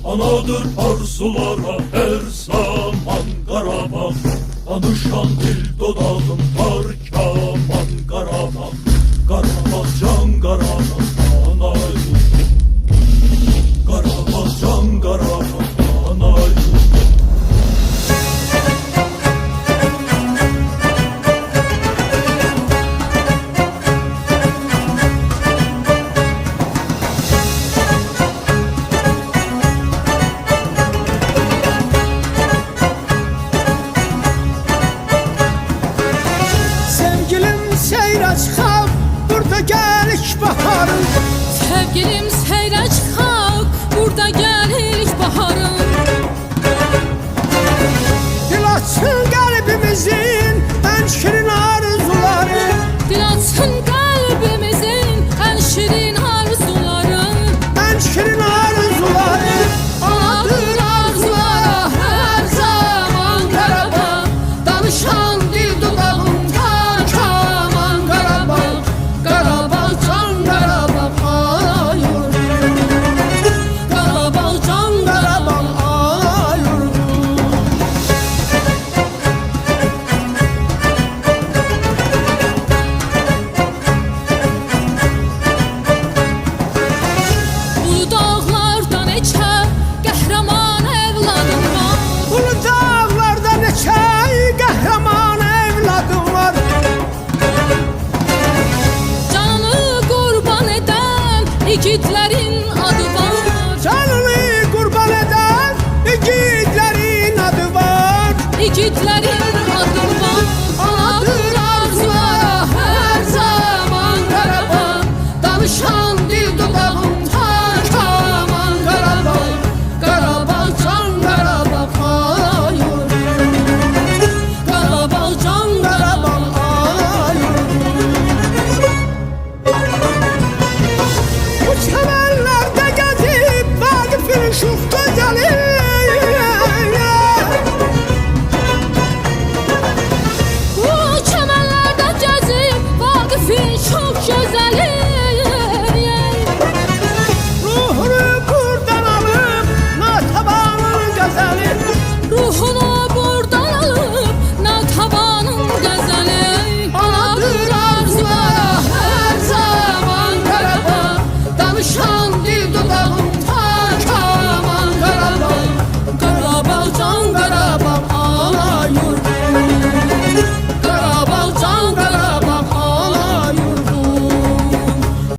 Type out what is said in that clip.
anadır arzulara her zaman Qarabağ. Danışan dil dodağım var kaman Qarabağ. Qarabağ can Qarabağ anay. Qarabağ can Qarabağ anay. Seyre çıxaq, burada gəlik baharım. Sevgilim seyre çıxaq, burada gəlik baharım. Dil açsın qəlbimizin ən şirin arzuları. Dil açsın qəlbimizin ən şirin arzuları. Ən şirin arzuları. Anadır arzulara hər zaman Qarabağ. Danışan dil dodağım var kaman Qarabağ. Qarabağ can Qarabağ ay yurdum. Qarabağ can Qarabağ ay yurdum. Bu dağlarda neçə qəhrəman evladım var. Ulu dağlarda neçə qəhrəman evladım var. Canını qurban edən igidlərin adı var. Canını qurban edən igidlərin adı var. İgidlərin adı var. Anadır arzulara hər zaman Qarabağ. Danışan